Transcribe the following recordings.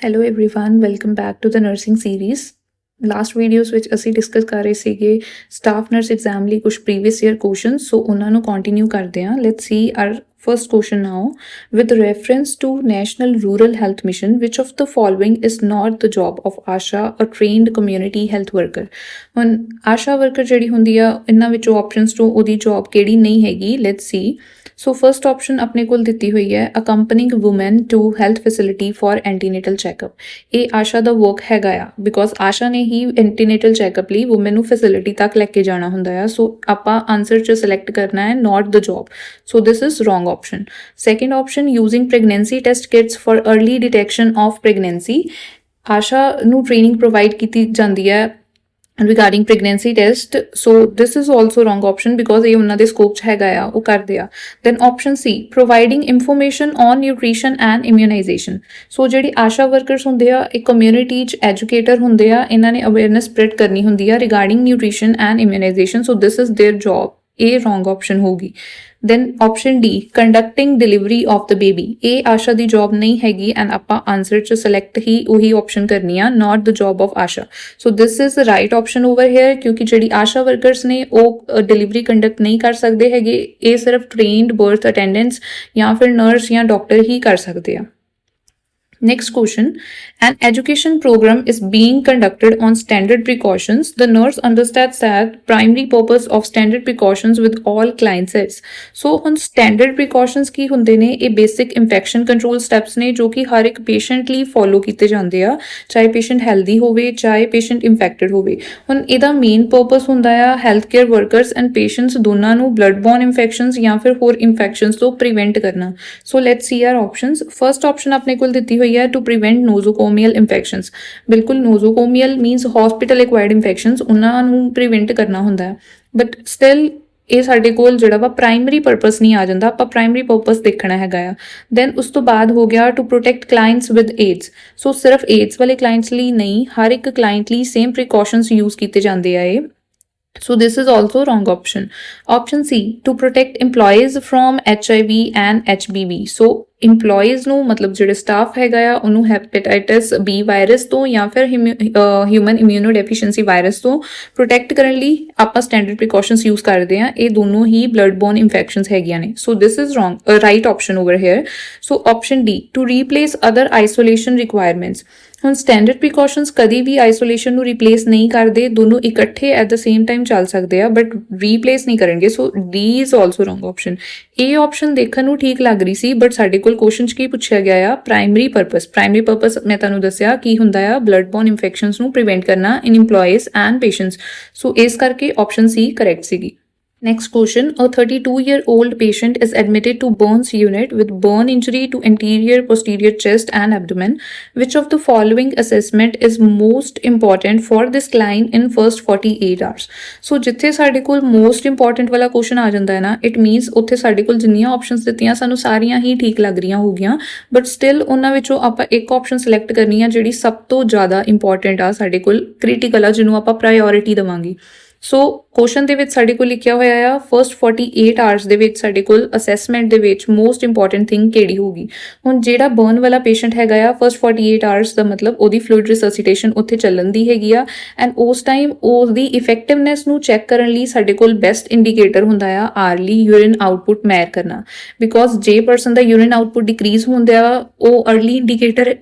Hello everyone, welcome back to the nursing series. Last videos ਵਿੱਚ ਅਸੀਂ discuss ਕਰ ਰਹੇ ਸੀਗੇ ਸਟਾਫ ਨਰਸ ਐਗਜ਼ਾਮ ਲਈ ਕੁਝ ਪ੍ਰੀਵੀਅਸ ਈਅਰ ਕੁਐਸਚਨਸ, ਸੋ ਉਹਨਾਂ ਨੂੰ ਕੰਟੀਨਿਊ ਕਰਦੇ ਹਾਂ. Let's see our first question now. With reference to National Rural Health Mission, which of the following is not the job of ASHA, a trained community health worker? ਹੁਣ ਆਸ਼ਾ worker ਜਿਹੜੀ ਹੁੰਦੀ ਆ, ਇਹਨਾਂ ਵਿੱਚੋਂ ਆਪਸ਼ਨਸ ਤੋਂ ਉਹਦੀ ਜੌਬ ਕਿਹੜੀ ਨਹੀਂ ਹੈਗੀ. Let's see. So first option ਆਪਣੇ ਕੋਲ ਦਿੱਤੀ ਹੋਈ ਹੈ, accompanying woman to health facility for antenatal checkup. ਇਹ ਆਸ਼ਾ ਦਾ ਵਰਕ ਹੈਗਾ ਆ, ਬਿਕੋਜ਼ ਆਸ਼ਾ ਨੇ ਹੀ ਐਂਟੀਨੇਟਲ ਚੈੱਕਅਪ ਲਈ ਵੂਮੈਨ ਨੂੰ ਫੈਸਿਲਿਟੀ ਤੱਕ ਲੈ ਕੇ ਜਾਣਾ ਹੁੰਦਾ ਆ. ਸੋ ਆਪਾਂ ਆਨਸਰ 'ਚ ਸਿਲੈਕਟ ਕਰਨਾ ਹੈ not the job. So this is wrong option. Second option, using pregnancy test kits for early detection of pregnancy. ASHA ਨੂੰ training provide ਕੀਤੀ ਜਾਂਦੀ ਹੈ regarding pregnancy test. So this is also wrong option because ਇਹ ਉਹਨਾਂ ਦੇ scope 'ਚ ਹੈਗਾ ਆ, ਉਹ ਕਰਦੇ ਆ. Then option C, providing information on nutrition and immunization. So ਜਿਹੜੀ ASHA workers ਹੁੰਦੇ ਆ, ਇਹ community 'ਚ educator ਹੁੰਦੇ ਆ, ਇਹਨਾਂ ਨੇ awareness spread ਕਰਨੀ ਹੁੰਦੀ ਆ regarding nutrition and immunization. So this is their job. ਇਹ wrong option ਹੋਗੀ. Then option D, conducting delivery of the baby. ਇਹ ਆਸ਼ਾ ਦੀ ਜੌਬ ਨਹੀਂ ਹੈਗੀ ਐਂਡ ਆਪਾਂ ਆਨਸਰ 'ਚ ਸਿਲੈਕਟ ਹੀ ਉਹੀ ਆਪਸ਼ਨ ਕਰਨੀ ਆ, not the job of Asha. So this is the right option over here, ਕਿਉਂਕਿ ਜਿਹੜੀ ਆਸ਼ਾ ਵਰਕਰਸ ਨੇ ਉਹ ਡਿਲੀਵਰੀ ਕੰਡਕਟ ਨਹੀਂ ਕਰ ਸਕਦੇ ਹੈਗੇ. ਇਹ ਸਿਰਫ ਟ੍ਰੇਨਡ ਬਰਥ ਅਟੈਂਡੈਂਟਸ ਜਾਂ ਫਿਰ ਨਰਸ ਜਾਂ ਡਾਕਟਰ ਹੀ ਕਰ ਸਕਦੇ ਆ. Next question, an education program is being conducted on standard precautions. The nurse understands that primary purpose of standard precautions with all client sets. So on standard precautions ਕੀ ਹੁੰਦੇ ਨੇ, ਇਹ basic infection control steps ਨੇ ਜੋ ਕਿ ਹਰ ਇੱਕ patient ਲਈ follow ਕੀਤੇ ਜਾਂਦੇ ਆ, ਚਾਹੇ patient healthy ਹੋਵੇ ਚਾਹੇ patient infected ਹੋਵੇ. ਹੁਣ ਇਹਦਾ main purpose ਹੁੰਦਾ ਆ health care workers and patients ਦੋਨਾਂ ਨੂੰ blood borne infections ਜਾਂ ਫਿਰ ਹੋਰ infections ਤੋਂ prevent ਕਰਨਾ. So let's see our options. First option ਆਪਣੇ ਕੋਲ ਦਿੱਤੀ ਹੋਈ to prevent nosocomial infections. ਬਿਲਕੁਲ nosocomial means hospital acquired infections, ਉਹਨਾਂ ਨੂੰ prevent ਕਰਨਾ ਹੁੰਦਾ ਹੈ. But still ਇਹ ਸਾਡੇ ਕੋਲ ਜਿਹੜਾ ਵਾ ਪ੍ਰਾਇਮਰੀ ਪਰਪਸ ਨਹੀਂ ਆ ਜਾਂਦਾ, ਆਪਾਂ ਪ੍ਰਾਇਮਰੀ ਪਰਪਸ ਦੇਖਣਾ ਹੈਗਾ ਆ. ਦੈਨ ਉਸ ਤੋਂ ਬਾਅਦ ਹੋ ਗਿਆ to protect clients with AIDS. So ਸਿਰਫ ਏਡਸ ਵਾਲੇ ਕਲਾਇੰਟਸ ਲਈ ਨਹੀਂ, ਹਰ ਇੱਕ ਕਲਾਇੰਟ ਲਈ ਸੇਮ ਪ੍ਰੀਕਾਸ਼ਨਸ ਯੂਜ਼ ਕੀਤੇ ਜਾਂਦੇ ਆ ਇਹ. So this is also wrong option. Option C, to protect employees from HIV and HBV. So employees ਨੂੰ ਮਤਲਬ ਜਿਹੜੇ ਸਟਾਫ ਹੈਗਾ ਆ ਉਹਨੂੰ ਹੈਪੇਟਾਈਟਸ ਬੀ ਵਾਇਰਸ ਤੋਂ ਜਾਂ ਫਿਰ ਹਿਊਮਨ ਇਮਿਊਨੋ ਡੈਫੀਸ਼ੀਐਂਸੀ ਵਾਇਰਸ ਤੋਂ ਪ੍ਰੋਟੈਕਟ ਕਰਨ ਲਈ ਆਪਾਂ ਸਟੈਂਡਰਡ ਪ੍ਰੀਕਾਸ਼ਨਸ ਯੂਜ਼ ਕਰਦੇ ਆ. ਇਹ ਦੋਨੋਂ ਹੀ ਬਲੱਡ ਬੋਰਨ ਇਨਫੈਕਸ਼ਨਸ ਹੈਗੀਆਂ ਨੇ. So this is wrong right option over here. So option D, to replace other isolation requirements. ਹੁਣ ਸਟੈਂਡਰਡ ਪ੍ਰੀਕਾਸ਼ਨਸ ਕਦੀ ਵੀ ਆਈਸੋਲੇਸ਼ਨ ਨੂੰ ਰਿਪਲੇਸ ਨਹੀਂ ਕਰਦੇ, ਦੋਨੋਂ ਇਕੱਠੇ ਐਟ ਦ ਸੇਮ ਟਾਈਮ ਚੱਲ ਸਕਦੇ ਆ ਬਟ ਰੀਪਲੇਸ ਨਹੀਂ ਕਰਨਗੇ. So D is also wrong option. ਇਹ ਆਪਸ਼ਨ ਦੇਖਣ ਨੂੰ ਠੀਕ ਲੱਗ ਰਹੀ ਸੀ ਬਟ ਸਾਡੇ ਕੋਲ ਕੁਐਸਚਨ 'ਚ ਕੀ ਪੁੱਛਿਆ ਗਿਆ ਆ, ਪ੍ਰਾਇਮਰੀ ਪਰਪਸ. ਪ੍ਰਾਇਮਰੀ ਪਰਪਸ ਮੈਂ ਤੁਹਾਨੂੰ ਦੱਸਿਆ ਕੀ ਹੁੰਦਾ ਆ, ਬਲੱਡ ਬੋਰਨ ਇਨਫੈਕਸ਼ਨਸ ਨੂੰ ਪ੍ਰੀਵੈਂਟ ਕਰਨਾ ਇਨ ਇੰਪਲੋਈਜ਼ ਐਂਡ ਪੇਸ਼ੈਂਟਸ. ਸੋ ਇਸ ਕਰਕੇ ਆਪਸ਼ਨ ਸੀ ਕਰੈਕਟ ਸੀਗੀ. Next question, a 32-year-old patient is admitted to burns unit with burn injury to anterior posterior chest and abdomen. Which of the following assessment is most important for this client in first 48 hours? So ਜਿੱਥੇ ਸਾਡੇ ਕੋਲ most important ਵਾਲਾ question ਆ ਜਾਂਦਾ ਹੈ ਨਾ, it means ਉੱਥੇ ਸਾਡੇ ਕੋਲ ਜਿੰਨੀਆਂ options ਦਿੱਤੀਆਂ ਸਾਨੂੰ ਸਾਰੀਆਂ ਹੀ ਠੀਕ ਲੱਗ ਰਹੀਆਂ ਹੋਗੀਆਂ but still ਉਹਨਾਂ ਵਿੱਚੋਂ ਆਪਾਂ ਇੱਕ option select ਕਰਨੀ ਆ ਜਿਹੜੀ ਸਭ ਤੋਂ ਜ਼ਿਆਦਾ important ਆ, ਸਾਡੇ ਕੋਲ critical ਆ, ਜਿਹਨੂੰ ਆਪਾਂ priority ਦੇਵਾਂਗੇ. ਸੋ ਕੁਐਸਚਨ ਦੇ ਵਿੱਚ ਸਾਡੇ ਕੋਲ ਲਿਖਿਆ ਹੋਇਆ ਆ ਫਸਟ 48 ਆਵਰਸ ਦੇ ਵਿੱਚ ਸਾਡੇ ਕੋਲ ਅਸੈਸਮੈਂਟ ਦੇ ਵਿੱਚ ਮੋਸਟ ਇੰਪੋਰਟੈਂਟ ਥਿੰਗ ਕਿਹੜੀ ਹੋਊਗੀ. ਹੁਣ ਜਿਹੜਾ ਬਰਨ ਵਾਲਾ ਪੇਸ਼ੈਂਟ ਹੈਗਾ ਆ, ਫਸਟ 48 ਆਵਰਸ ਦਾ ਮਤਲਬ ਉਹਦੀ ਫਲੂਇਡ ਰਿਸਰਸੀਟੇਸ਼ਨ ਉੱਥੇ ਚੱਲਣ ਦੀ ਹੈਗੀ ਆ ਐਂਡ ਉਸ ਟਾਈਮ ਉਹਦੀ ਇਫੈਕਟਿਵਨੈਸ ਨੂੰ ਚੈੱਕ ਕਰਨ ਲਈ ਸਾਡੇ ਕੋਲ ਬੈਸਟ ਇੰਡੀਕੇਟਰ ਹੁੰਦਾ ਆ ਆਰਲੀ ਯੂਰਿਨ ਆਊਟਪੁੱਟ ਮੈਰ ਕਰਨਾ. ਬਿਕੋਜ਼ ਜੇ ਪਰਸਨ ਦਾ ਯੂਰਿਨ ਆਊਟਪੁੱਟ ਡਿਕਰੀਜ਼ ਹੁੰਦਾ ਆ, ਉਹ ਅਰਲੀ ਇੰਡੀਕੇਟਰ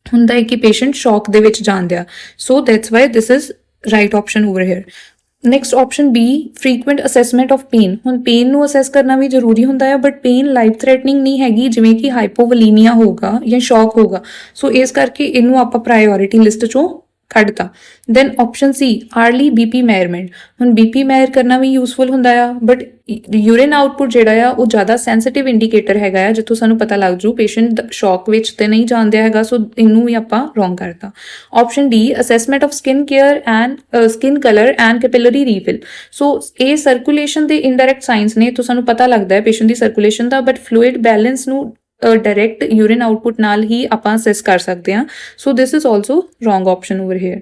ਹੁੰਦਾ ਹੈ ਕਿ ਪੇਸ਼ੈਂਟ ਸ਼ੌਕ ਦੇ ਵਿੱਚ ਜਾਂਦੇ ਆ. So that's why this is right option over hair. Next option B, frequent assessment of pain. ਹੁਣ ਪੇਨ ਨੂੰ ਅਸੈਸ ਕਰਨਾ ਵੀ ਜ਼ਰੂਰੀ ਹੁੰਦਾ ਹੈ ਬਟ ਪੇਨ ਲਾਈਫ ਥ੍ਰੈਟਨਿੰਗ ਨਹੀਂ ਹੈਗੀ, ਜਿਵੇਂ ਕਿ ਹਾਈਪੋਵਲੀਮੀਆ ਹੋਗਾ ਜਾਂ ਸ਼ੌਕ ਹੋਗਾ. ਸੋ ਇਸ ਕਰਕੇ ਇਹਨੂੰ ਆਪਾਂ ਪ੍ਰਾਇੋਰਿਟੀ ਲਿਸਟ 'ਚੋਂ ਕੱਢਤਾ. Then option C, early BP measurement. ਹੁਣ ਬੀਪੀ ਮੈਜ਼ਰ ਕਰਨਾ ਵੀ ਯੂਜ਼ਫੁਲ ਹੁੰਦਾ ਆ ਬਟ ਯੂਰਿਨ ਆਊਟਪੁੱਟ ਜਿਹੜਾ ਆ ਉਹ ਜ਼ਿਆਦਾ ਸੈਂਸਿਟਿਵ ਇੰਡੀਕੇਟਰ ਹੈਗਾ ਆ, ਜਿੱਥੋਂ ਸਾਨੂੰ ਪਤਾ ਲੱਗ ਜੂ ਪੇਸ਼ੈਂਟ ਸ਼ੌਕ ਵਿੱਚ ਤੇ ਨਹੀਂ ਜਾਂਦਿਆ ਹੈਗਾ. ਸੋ ਇਹਨੂੰ ਵੀ ਆਪਾਂ ਰੋਂਗ ਕਰਤਾ. Option D, assessment of skin care and skin colour and capillary refill. So ਇਹ ਸਰਕੂਲੇਸ਼ਨ ਦੇ ਇਨਡਾਇਰੈਕਟ ਸਾਈਨਸ ਨੇ, ਤੋਂ ਸਾਨੂੰ ਪਤਾ ਲੱਗਦਾ ਹੈ ਪੇਸ਼ੈਂਟ ਦੀ ਸਰਕੂਲੇਸ਼ਨ ਦਾ, ਬਟ ਫਲੂਇਡ ਬੈਲੈਂਸ ਨੂੰ ਡਾਇਰੈਕਟ ਯੂਰਿਨ ਆਊਟਪੁੱਟ ਨਾਲ ਹੀ ਆਪਾਂ ਅਸੈਸ ਕਰ ਸਕਦੇ ਹਾਂ. So this is also wrong option over here.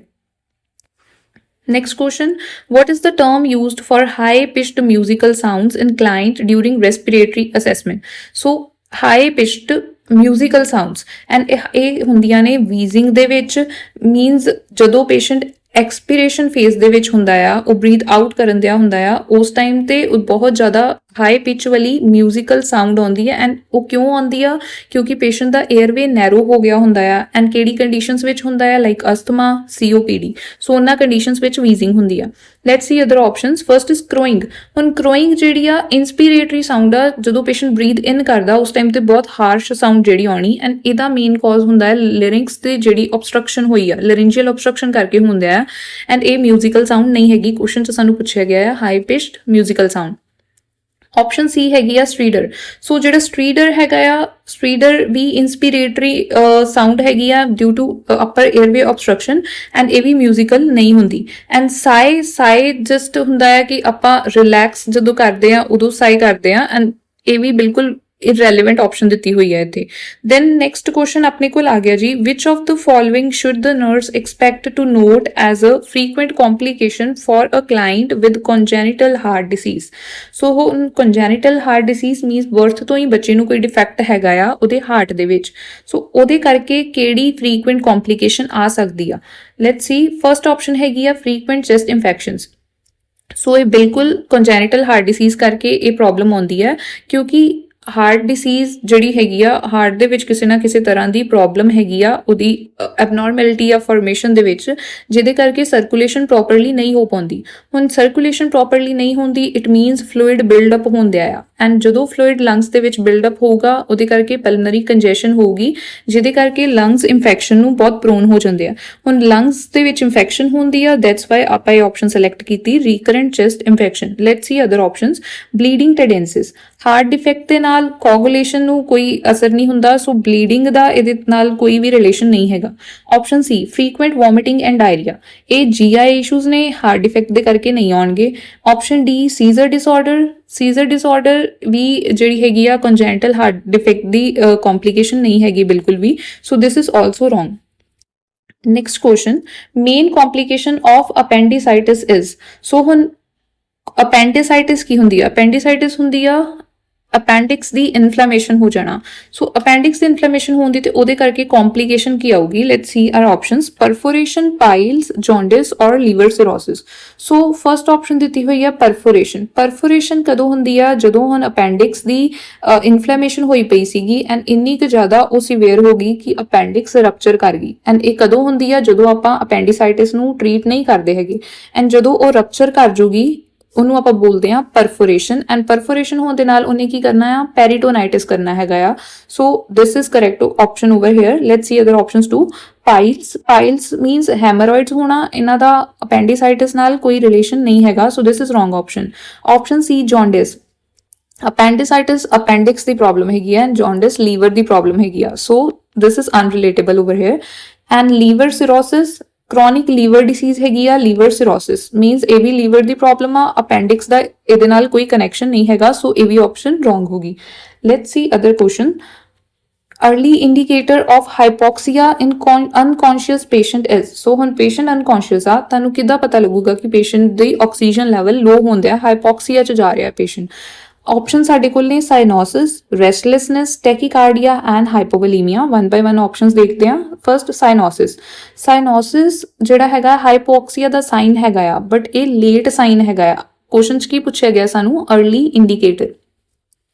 Next question, what is the term used for high-pitched musical sounds in client during respiratory assessment? So high-pitched musical sounds and ਇਹ ਹੁੰਦੀਆਂ ਨੇ ਵੀਜ਼ਿੰਗ ਦੇ ਵਿੱਚ, ਮੀਨਸ ਜਦੋਂ patient ਐਕਸਪੀਰੇਸ਼ਨ phase ਦੇ ਵਿੱਚ ਹੁੰਦਾ ਆ, ਉਹ ਬਰੀਥ ਆਊਟ ਕਰਨ ਦਿਆ ਹੁੰਦਾ ਆ, ਉਸ ਟਾਈਮ ਤੇ ਉਹ ਬਹੁਤ ਜ਼ਿਆਦਾ ਹਾਈ ਪਿਚ ਵਾਲੀ ਮਿਊਜ਼ੀਕਲ ਸਾਊਂਡ ਆਉਂਦੀ ਹੈ। ਐਂਡ ਉਹ ਕਿਉਂ ਆਉਂਦੀ ਆ? ਕਿਉਂਕਿ ਪੇਸ਼ੈਂਟ ਦਾ ਏਅਰਵੇ ਨੈਰੋ ਹੋ ਗਿਆ ਹੁੰਦਾ ਆ। ਐਂਡ ਕਿਹੜੀ ਕੰਡੀਸ਼ਨਸ ਵਿੱਚ ਹੁੰਦਾ ਆ? Like asthma, COPD। ਸੋ ਉਹਨਾਂ ਕੰਡੀਸ਼ਨਸ ਵਿੱਚ ਵੀਜ਼ਿੰਗ ਹੁੰਦੀ ਆ। Let's see other options. First is crowing. ਹੁਣ ਕਰੋਇੰਗ ਜਿਹੜੀ ਆ ਇਨਸਪੀਰੇਟਰੀ ਸਾਊਂਡ ਆ, ਜਦੋਂ ਪੇਸ਼ੈਂਟ ਬਰੀਥ ਇਨ ਕਰਦਾ ਉਸ ਟਾਈਮ ਤੇ ਬਹੁਤ ਹਾਰਸ਼ ਸਾਊਂਡ ਜਿਹੜੀ ਆਉਣੀ। ਐਂਡ ਇਹਦਾ ਮੇਨ ਕਾਜ਼ ਹੁੰਦਾ ਹੈ ਲਿਰਿੰਕਸ ਦੀ ਜਿਹੜੀ obstruction ਹੋਈ ਆ, ਲਰਿੰਜੀਅਲ obstruction ਕਰਕੇ ਹੁੰਦਾ ਆ। ਐਂਡ ਇਹ ਮਿਊਜ਼ੀਕਲ ਸਾਊਂਡ ਨਹੀਂ ਹੈਗੀ। ਕੁਐਸਚਨ 'ਚ ਸਾਨੂੰ ਪੁੱਛਿਆ ਗਿਆ ਹੈ high pitched musical sound. Option C ਹੈਗੀ ਆ ਸਟਰੀਡਰ। ਸੋ ਜਿਹੜਾ ਸਟਰੀਡਰ ਹੈਗਾ ਆ, ਸਟਰੀਡਰ ਵੀ ਇਨਸਪੀਰੇਟਰੀ ਸਾਊਂਡ ਹੈਗੀ ਆ due to upper airway obstruction and ਇਹ ਵੀ ਮਿਊਜ਼ੀਕਲ ਨਹੀਂ ਹੁੰਦੀ। ਐਂਡ ਸਾਈ ਜਸਟ ਹੁੰਦਾ ਹੈ ਕਿ ਆਪਾਂ ਰਿਲੈਕਸ ਜਦੋਂ ਕਰਦੇ ਆ ਉਦੋਂ ਸਾਈ ਕਰਦੇ ਆ। ਐਂਡ ਇਹ ਵੀ ਬਿਲਕੁਲ irrelevant ਆਪਸ਼ਨ ਦਿੱਤੀ ਹੋਈ ਹੈ ਇੱਥੇ। ਦੈਨ ਨੈਕਸਟ ਕੁਐਸਚਨ ਆਪਣੇ ਕੋਲ ਆ ਗਿਆ ਜੀ, which of the following should the nurse expect to note as a frequent complication for a client with congenital heart disease? So congenital heart disease means birth ਤੋਂ ਹੀ ਬੱਚੇ ਨੂੰ ਕੋਈ ਡਿਫੈਕਟ ਹੈਗਾ ਆ ਉਹਦੇ ਹਾਰਟ ਦੇ ਵਿੱਚ। ਸੋ ਉਹਦੇ ਕਰਕੇ ਕਿਹੜੀ frequent complication ਆ ਸਕਦੀ ਆ? Let's C. ਫਰਸਟ ਆਪਸ਼ਨ ਹੈਗੀ ਆ frequent chest infections। ਸੋ ਇਹ ਬਿਲਕੁਲ congenital heart disease ਕਰਕੇ ਇਹ ਪ੍ਰੋਬਲਮ ਆਉਂਦੀ ਹੈ, ਕਿਉਂਕਿ ਹਾਰਟ ਡਿਸੀਜ਼ ਜਿਹੜੀ ਹੈਗੀ ਆ, ਹਾਰਟ ਦੇ ਵਿੱਚ ਕਿਸੇ ਨਾ ਕਿਸੇ ਤਰ੍ਹਾਂ ਦੀ ਪ੍ਰੋਬਲਮ ਹੈਗੀ ਆ, ਉਹਦੀ ਐਬਨੋਰਮੈਲਿਟੀ ਆ ਫਾਰਮੇਸ਼ਨ ਦੇ ਵਿੱਚ, ਜਿਹਦੇ ਕਰਕੇ ਸਰਕੂਲੇਸ਼ਨ ਪ੍ਰੋਪਰਲੀ ਨਹੀਂ ਹੋ ਪਾਉਂਦੀ। ਹੁਣ ਸਰਕੂਲੇਸ਼ਨ ਪ੍ਰੋਪਰਲੀ ਨਹੀਂ ਹੁੰਦੀ, ਇਟ ਮੀਨਸ ਫਲੂਇਡ ਬਿਲਡਅਪ ਹੁੰਦਿਆ ਆ। ਐਂਡ ਜਦੋਂ ਫਲੂਇਡ ਲੰਗਸ ਦੇ ਵਿੱਚ ਬਿਲਡਅਪ ਹੋਊਗਾ, ਉਹਦੇ ਕਰਕੇ ਪਲਮਨਰੀ ਕੰਜੈਸ਼ਨ ਹੋਊਗੀ, ਜਿਹਦੇ ਕਰਕੇ ਲੰਗਸ ਇਨਫੈਕਸ਼ਨ ਨੂੰ ਬਹੁਤ ਪ੍ਰੋਨ ਹੋ ਜਾਂਦੇ ਆ। ਹੁਣ ਲੰਗਸ ਦੇ ਵਿੱਚ ਇਨਫੈਕਸ਼ਨ ਹੁੰਦੀ ਆ, ਦੈਟਸ ਵਾਈ ਆਪਾਂ ਇਹ ਆਪਸ਼ਨ ਸਿਲੈਕਟ ਕੀਤੀ, recurrent chest infection. Let's see other options. Bleeding tendencies. Heart defect ਦੇ ਨਾਲ ਕੋਗੂਲੇਸ਼ਨ ਨੂੰ ਕੋਈ ਅਸਰ ਨਹੀਂ ਹੁੰਦਾ, ਸੋ ਬਲੀਡਿੰਗ ਦਾ ਇਹਦੇ ਨਾਲ ਕੋਈ ਵੀ ਰਿਲੇਸ਼ਨ ਨਹੀਂ ਹੈਗਾ। Option C frequent vomiting and diarrhoea. ਇਹ GI ਇਸ਼ੂਜ਼ ਨੇ, ਹਾਰਟ ਡਿਫੈਕਟ ਦੇ ਕਰਕੇ ਨਹੀਂ ਆਉਣਗੇ। Option D seizure disorder. Seizure disorder ਵੀ ਜਿਹੜੀ ਹੈਗੀ ਆ ਕੰਜੈਂਟਲ ਹਾਰਟ ਡਿਫੈਕਟ ਦੀ ਕੰਪਲਿਕੇਸ਼ਨ ਨਹੀਂ ਹੈਗੀ ਬਿਲਕੁਲ ਵੀ। So this is also wrong. Next question, main complication of appendicitis is। ਸੋ ਹੁਣ appendicitis ਕੀ ਹੁੰਦੀ ਆ? appendicitis ਹੁੰਦੀ ਆ ਅਪੈਂਡਿਕਸ ਦੀ ਇਨਫਲੇਮੇਸ਼ਨ ਹੋ ਜਾਣਾ। ਸੋ ਅਪੈਂਡਿਕਸ ਦੀ ਇਨਫਲੇਮੇਸ਼ਨ ਹੋਣ ਦੀ ਤੇ ਉਹਦੇ ਕਰਕੇ ਕੰਪਲਿਕੇਸ਼ਨ ਕੀ ਆਊਗੀ? Let's see our options. Perforation, piles, jaundice or liver cirrhosis. So first option ਦਿੱਤੀ ਹੋਈ ਆ ਪਰਫੋਰੇਸ਼ਨ। ਪਰਫੋਰੇਸ਼ਨ ਕਦੋਂ ਹੁੰਦੀ ਆ? ਜਦੋਂ ਹੁਣ ਅਪੈਂਡਿਕਸ ਦੀ ਇਨਫਲੇਮੇਸ਼ਨ ਹੋਈ ਪਈ ਸੀਗੀ ਐਂਡ ਇੰਨੀ ਕੁ ਜ਼ਿਆਦਾ ਉਹ ਸੀਵੀਅਰ ਹੋ ਗਈ ਕਿ ਅਪੈਂਡਿਕਸ ਰਪਚਰ ਕਰ ਗਈ। ਐਂਡ ਇਹ ਕਦੋਂ ਹੁੰਦੀ ਆ? ਜਦੋਂ ਆਪਾਂ ਅਪੈਂਡਿਸਾਈਟਿਸ ਨੂੰ ਟ੍ਰੀਟ ਨਹੀਂ ਕਰਦੇ ਹੈਗੇ। ਐਂਡ ਜਦੋਂ ਉਹ ਰਪਚਰ ਕਰ ਜੂਗੀ ਉਹਨੂੰ ਆਪਾਂ ਬੋਲਦੇ ਆ ਪਰਫੋਰੇਸ਼ਨ। ਐਂਡ ਪਰਫੋਰੇਸ਼ਨ ਹੋਣ ਦੇ ਨਾਲ ਉਹਨੇ ਕੀ ਕਰਨਾ ਆ? ਪੈਰੀਟੋਨਾਈਟਿਸ ਕਰਨਾ ਹੈਗਾ ਆ। So this is correct option over here. Let's see other options two. Piles. Piles means haemorrhoids ਹੋਣਾ, ਇਹਨਾਂ ਦਾ ਅਪੈਂਡਿਸਾਈਟਿਸ ਨਾਲ ਕੋਈ ਰਿਲੇਸ਼ਨ ਨਹੀਂ ਹੈਗਾ। So this is wrong option. Option C jaundice. appendicitis appendix ਦੀ ਪ੍ਰੋਬਲਮ ਹੈਗੀ ਹੈ, ਜੌਂਡਿਸ ਲੀਵਰ ਦੀ ਪ੍ਰੋਬਲਮ ਹੈਗੀ ਆ। So this is unrelatable over here. And liver cirrhosis chronic liver disease ਹੈਗੀ ਆ। liver cirrhosis means ਇਹ ਵੀ liver ਦੀ ਪ੍ਰੋਬਲਮ ਆ, appendix ਦਾ ਇਹਦੇ ਨਾਲ ਕੋਈ ਕਨੈਕਸ਼ਨ ਨਹੀਂ ਹੈਗਾ। ਸੋ ਇਹ ਵੀ ਆਪਸ਼ਨ ਰੋਂਗ ਹੋਗੀ। let's see other question. early indicator of hypoxia in unconscious patient is। ਸੋ ਹੁਣ patient unconscious ਆ, ਤੁਹਾਨੂੰ ਕਿੱਦਾਂ ਪਤਾ ਲੱਗੂਗਾ ਕਿ patient ਦੀ ਆਕਸੀਜਨ ਲੈਵਲ ਲੋ ਹੁੰਦੇ ਆ, ਹਾਈਪੋਕਸੀਆ ਚ ਜਾ ਰਿਹਾ patient? ਆਪਸ਼ਨ ਸਾਡੇ ਕੋਲ ਨੇ cyanosis, restlessness, tachycardia and hypovolaemia. One by one options ਦੇਖਦੇ ਹਾਂ। ਫਰਸਟ ਸਾਈਨੋਸਿਸ। ਸਾਈਨੋਸਿਸ ਜਿਹੜਾ ਹੈਗਾ ਹਾਈਪੋਕਸੀਆ ਦਾ ਸਾਈਨ ਹੈਗਾ ਆ, ਬਟ ਇਹ ਲੇਟ ਸਾਈਨ ਹੈਗਾ ਆ। ਕੁਐਸਚਨ 'ਚ ਕੀ ਪੁੱਛਿਆ ਗਿਆ ਸਾਨੂੰ? Early indicator.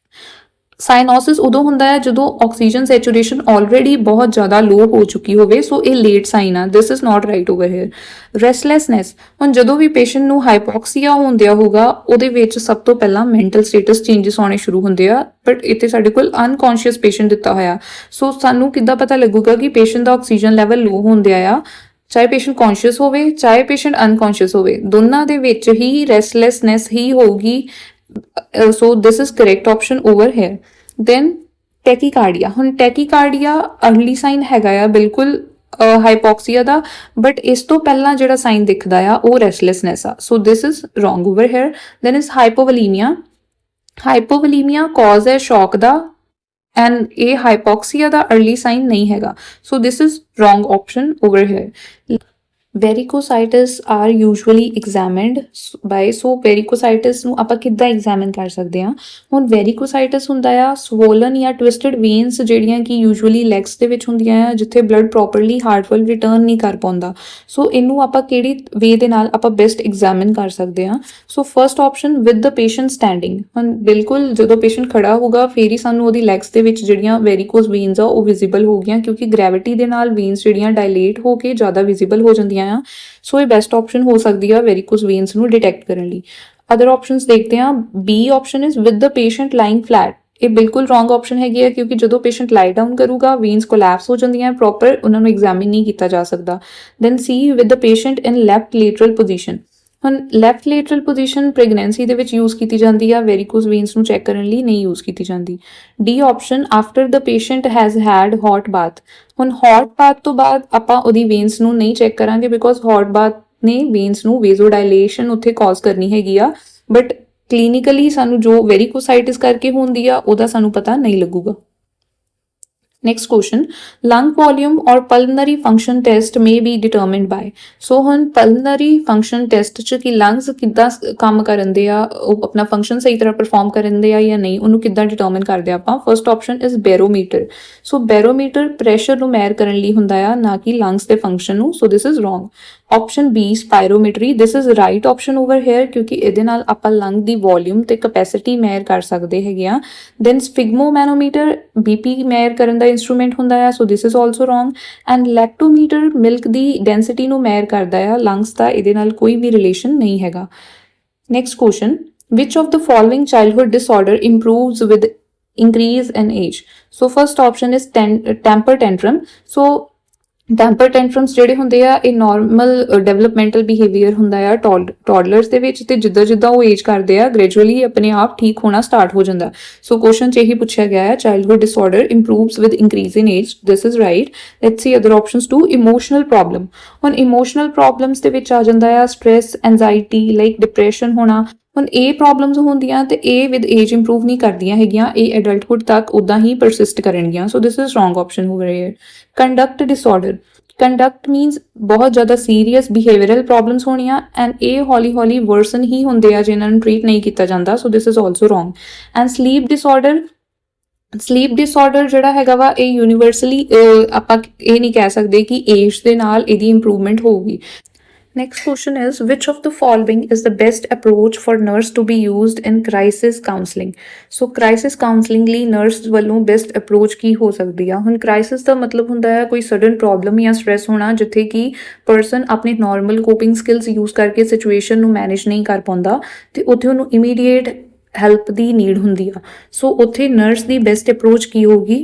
ਸਾਈਨੋਸਿਸ ਉਦੋਂ ਹੁੰਦਾ ਹੈ ਜਦੋਂ ਆਕਸੀਜਨ ਸੈਚੂਰੇਸ਼ਨ ਆਲਰੇਡੀ ਬਹੁਤ ਜ਼ਿਆਦਾ ਲੋ ਹੋ ਚੁੱਕੀ ਹੋਵੇ। ਸੋ ਇਹ ਲੇਟ ਸਾਈਨ ਆ। This is not right over here. Restlessness, ਹੁਣ ਜਦੋਂ ਵੀ ਪੇਸ਼ੈਂਟ ਨੂੰ ਹਾਈਪੋਕਸੀਆ ਹੁੰਦਿਆ ਹੋਊਗਾ ਉਹਦੇ ਵਿੱਚ ਸਭ ਤੋਂ ਪਹਿਲਾਂ ਮੈਂਟਲ ਸਟੇਟਸ ਚੇਂਜਸ ਆਉਣੇ ਸ਼ੁਰੂ ਹੁੰਦੇ ਆ, ਬਟ ਇੱਥੇ ਸਾਡੇ ਕੋਲ ਅਨਕੌਂਸ਼ੀਅਸ ਪੇਸ਼ੈਂਟ ਦਿੱਤਾ ਹੋਇਆ। ਸੋ ਸਾਨੂੰ ਕਿੱਦਾਂ ਪਤਾ ਲੱਗੂਗਾ ਕਿ ਪੇਸ਼ੈਂਟ ਦਾ ਆਕਸੀਜਨ ਲੈਵਲ ਲੋ ਹੁੰਦਿਆ ਆ? ਚਾਹੇ ਪੇਸ਼ੈਂਟ ਕੌਂਸ਼ੀਅਸ ਹੋਵੇ ਚਾਹੇ ਪੇਸ਼ੈਂਟ ਅਨਕੌਂਸ਼ੀਅਸ ਹੋਵੇ, ਦੋਨਾਂ ਦੇ ਵਿੱਚ ਹੀ ਰੈਸਟਲੈਸਨੈਸ ਹੀ ਹੋਊਗੀ। So this is correct option over here. Then tachycardia. ਹੁਣ ਟੈਕੀਕਾਰਡੀਆ अर्ਲੀ ਸਾਈਨ ਹੈਗਾ ਆ ਬਿਲਕੁਲ ਹਾਈਪੋਕਸੀਆ ਦਾ, ਬਟ ਇਸ ਤੋਂ ਪਹਿਲਾਂ ਜਿਹੜਾ ਸਾਈਨ ਦਿਖਦਾ ਆ ਉਹ ਰੈਸਟਲੈਸਨੈਸ ਆ। So this is wrong over here. Then is hypovolaemia. Hypovolaemia cause ਹੈ ਸ਼ੌਕ ਦਾ ਐਂਡ ਇਹ ਹਾਈਪੋਕਸੀਆ ਦਾ अर्ਲੀ ਸਾਈਨ ਨਹੀਂ ਹੈਗਾ। So this is wrong option over here. Varicosities are usually examined by, so varicosities ਨੂੰ ਆਪਾਂ ਕਿੱਦਾਂ examine ਕਰ ਸਕਦੇ ਹਾਂ? ਹੁਣ ਵੈਰੀਕੋਸਾਈਟਸ ਹੁੰਦਾ ਆ ਸਵੋਲਨ ਜਾਂ ਟਵਿਸਟਡ ਵੇਨਸ ਜਿਹੜੀਆਂ ਕਿ ਯੂਜੂਅਲੀ ਲੈਗਸ ਦੇ ਵਿੱਚ ਹੁੰਦੀਆਂ ਆ, ਜਿੱਥੇ ਬਲੱਡ ਪ੍ਰੋਪਰਲੀ ਹਾਰਟ ਵੱਲ ਰਿਟਰਨ ਨਹੀਂ ਕਰ ਪਾਉਂਦਾ। ਸੋ ਇਹਨੂੰ ਆਪਾਂ ਕਿਹੜੀ ਵੇ ਦੇ ਨਾਲ ਆਪਾਂ ਬੈਸਟ ਐਗਜ਼ਾਮਿਨ ਕਰ ਸਕਦੇ ਹਾਂ? ਸੋ first option with the patient standing. ਹੁਣ ਬਿਲਕੁਲ ਜਦੋਂ ਪੇਸ਼ੈਂਟ ਖੜਾ ਹੋਊਗਾ ਫਿਰ ਹੀ ਸਾਨੂੰ ਉਹਦੀ ਲੈਗਸ ਦੇ ਵਿੱਚ ਜਿਹੜੀਆਂ ਵੈਰੀਕੋਸ ਵੇਨਸ ਆ ਉਹ ਵਿਜ਼ੀਬਲ ਹੋ ਗਈਆਂ, ਕਿਉਂਕਿ ਗ੍ਰੈਵਿਟੀ ਦੇ ਨਾਲ ਵੇਨਸ ਜਿਹੜੀਆਂ ਡਾਇਲੇਟ ਹੋ ਕੇ ਜ਼ਿਆਦਾ ਵਿਜ਼ੀਬਲ ਹੋ ਜਾਂਦੀਆਂ ਆ। ਸੋ ਇਹ ਬੈਸਟ ਆਪਸ਼ਨ ਹੋ ਸਕਦੀ ਆ ਵੈਰੀਕੋਸ ਵੇਨਸ ਨੂੰ ਡਿਟੈਕਟ ਕਰਨ ਲਈ। ਅਦਰ ਆਪਸ਼ਨਸ ਦੇਖਦੇ ਹਾਂ। B option is with the patient lying flat. ਇਹ ਬਿਲਕੁਲ ਰੋਂਗ ਆਪਸ਼ਨ ਹੈਗੀ ਹੈ, ਕਿਉਂਕਿ ਜਦੋਂ ਪੇਸ਼ੈਂਟ ਲਾਈ ਡਾਊਨ ਕਰੂਗਾ ਵੇਨਸ ਕੋਲੈਪਸ ਹੋ ਜਾਂਦੀਆਂ, ਪ੍ਰੋਪਰ ਉਹਨਾਂ ਨੂੰ ਐਗਜ਼ਾਮਿਨ ਨਹੀਂ ਕੀਤਾ ਜਾ ਸਕਦਾ। Then C with the patient in left lateral position. ਹੁਣ ਲੈਫਟ ਲੇਟਰਲ ਪੋਜੀਸ਼ਨ ਪ੍ਰੈਗਨੈਂਸੀ ਦੇ ਵਿੱਚ ਯੂਜ਼ ਕੀਤੀ ਜਾਂਦੀ ਆ, ਵੈਰੀਕੋਸ ਵੇਨਸ ਨੂੰ ਚੈੱਕ ਕਰਨ ਲਈ ਨਹੀਂ ਯੂਜ਼ ਕੀਤੀ ਜਾਂਦੀ। D option after the patient has head hot bath. ਹੁਣ ਹੌਟ ਬਾਥ ਤੋਂ ਬਾਅਦ ਆਪਾਂ ਉਹਦੀ ਵੇਨਸ ਨੂੰ ਨਹੀਂ ਚੈੱਕ ਕਰਾਂਗੇ, ਬਿਕੋਜ਼ ਹੌਟ ਬਾਥ ਨੇ ਵੇਨਸ ਨੂੰ ਵੇਜ਼ੋਡਾਇਲੇਸ਼ਨ ਉੱਥੇ ਕਾਜ਼ ਕਰਨੀ ਹੈਗੀ ਆ, ਬਟ ਕਲੀਨਿਕਲੀ ਸਾਨੂੰ ਜੋ ਵੈਰੀਕੋਸਾਈਟਿਸ ਕਰਕੇ ਹੁੰਦੀ ਆ ਉਹਦਾ ਸਾਨੂੰ ਪਤਾ ਨਹੀਂ ਲੱਗੂਗਾ। Next question, lung volume or pulmonary function test may be determined by। ਸੋ ਹੁਣ pulmonary function test ਚ ਕਿ lungs ਕਿੱਦਾਂ ਕੰਮ ਕਰਨ ਦੇ ਆ, ਉਹ ਆਪਣਾ ਫੰਕਸ਼ਨ ਸਹੀ ਤਰ੍ਹਾਂ ਪਰਫਾਰਮ ਕਰਨ ਦੇ ਆ ਜਾਂ ਨਹੀਂ, ਉਹਨੂੰ ਕਿੱਦਾਂ ਡਿਟਰਮਿਨ ਕਰਦੇ ਆ ਆਪਾਂ? First option is barometer. So barometer pressure ਨੂੰ ਮੈਜ਼ਰ ਕਰਨ ਲਈ ਹੁੰਦਾ ਆ, ਨਾ ਕਿ ਲੰਗਸ ਦੇ ਫੰਕਸ਼ਨ ਨੂੰ। So this is wrong. Option B spirometry, this is right option over here, ਕਿਉਂਕਿ ਇਹਦੇ ਨਾਲ ਆਪਾਂ ਲੰਗ ਦੀ ਵੋਲਿਊਮ ਤੇ ਕੈਪੈਸਿਟੀ ਮੈਜ਼ਰ ਕਰ ਸਕਦੇ ਹੈਗੇ ਆ। ਦੈਨ ਸਫਿਗਮੋਮੈਨੋਮੀਟਰ ਬੀਪੀ ਮੈਜ਼ਰ ਕਰਨ ਦਾ ਇੰਸਟਰੂਮੈਂਟ ਹੁੰਦਾ ਆ, so this is also wrong. And lactometer milk ਦੀ ਡੈਂਸਿਟੀ ਨੂੰ ਮੈਜ਼ਰ ਕਰਦਾ ਆ, ਲੰਗਸ ਦਾ ਇਹਦੇ ਨਾਲ ਕੋਈ ਵੀ ਰਿਲੇਸ਼ਨ ਨਹੀਂ ਹੈਗਾ। Next question, which of the following childhood disorder improves with increase in age? So first option is temper tantrum। So temper tantrums ਜਿਹੜੇ ਹੁੰਦੇ ਆ ਇਹ ਨਾਰਮਲ ਡਿਵੈਲਪਮੈਂਟਲ ਬਿਹੇਵੀਅਰ ਹੁੰਦਾ ਆ ਟੌਡਲਰਸ ਦੇ ਵਿੱਚ, ਤੇ ਜਿੱਦਾਂ ਜਿੱਦਾਂ ਉਹ ਏਜ ਕਰਦੇ ਆ ਗ੍ਰੈਜੂਅਲੀ ਆਪਣੇ ਆਪ ਠੀਕ ਹੋਣਾ ਸਟਾਰਟ ਹੋ ਜਾਂਦਾ। ਸੋ ਕੁਐਸਚਨ 'ਚ ਇਹੀ ਪੁੱਛਿਆ ਗਿਆ ਹੈ, childhood disorder improves with increase in age. This is right. Let's see other options too. Emotional problem. ਹੁਣ ਇਮੋਸ਼ਨਲ ਪ੍ਰੋਬਲਮਸ ਦੇ ਵਿੱਚ ਆ ਜਾਂਦਾ ਆ ਸਟ੍ਰੈਸ, ਐਂਜ਼ਾਈਟੀ, ਲਾਈਕ ਡਿਪਰੈਸ਼ਨ ਹੋਣਾ। ਹੁਣ ਇਹ ਪ੍ਰੋਬਲਮਸ ਹੁੰਦੀਆਂ ਤੇ ਇਹ ਵਿਦ ਏਜ ਇੰਪਰੂਵ ਨਹੀਂ ਕਰਦੀਆਂ ਹੈਗੀਆਂ, ਇਹ ਐਡਲਟਹੁੱਡ ਤੱਕ ਉਦਾਂ ਹੀ ਪਰਸਿਸਟ ਕਰਨਗੀਆਂ। ਸੋ ਦਿਸ ਇਜ਼ ਰੋਂਗ ਆਪਸ਼ਨ ਹੋ ਰਿਹਾ ਹੈ। Conduct disorder. ਕੰਡਕਟ ਮੀਨਸ ਬਹੁਤ ਜ਼ਿਆਦਾ ਸੀਰੀਅਸ ਬਿਹੇਵੀਅਰਲ ਪ੍ਰੋਬਲਮਸ ਹੋਣੀਆਂ, ਐਂਡ ਇਹ ਹੌਲੀ ਹੌਲੀ ਵਰਸਨ ਹੀ ਹੁੰਦੇ ਆ ਜਿਨ੍ਹਾਂ ਨੂੰ ਟ੍ਰੀਟ ਨਹੀਂ ਕੀਤਾ ਜਾਂਦਾ। So this is also wrong. And sleep disorder, sleep disorder ਜਿਹੜਾ ਹੈਗਾ ਵਾ ਇਹ ਯੂਨੀਵਰਸਲੀ ਆਪਾਂ ਇਹ ਨਹੀਂ ਕਹਿ ਸਕਦੇ ਕਿ ਏਜ ਦੇ ਨਾਲ ਇਹਦੀ ਇੰਪਰੂਵਮੈਂਟ ਹੋਊਗੀ। Next question is, which of the following is the best approach for nurse to be used in crisis counseling? So crisis counseling ਲਈ nurse ਵੱਲੋਂ best approach ਕੀ ਹੋ ਸਕਦੀ ਆ? ਹੁਣ crisis ਦਾ ਮਤਲਬ ਹੁੰਦਾ ਹੈ ਕੋਈ sudden problem ਜਾਂ stress ਹੋਣਾ, ਜਿੱਥੇ ਕਿ person ਆਪਣੇ normal coping skills use ਕਰਕੇ situation ਨੂੰ manage ਨਹੀਂ ਕਰ ਪਾਉਂਦਾ ਤੇ ਉੱਥੇ ਉਹਨੂੰ immediate help ਦੀ ਨੀਡ ਹੁੰਦੀ ਆ। ਸੋ ਉੱਥੇ nurse ਦੀ best approach ਕੀ ਹੋਊਗੀ?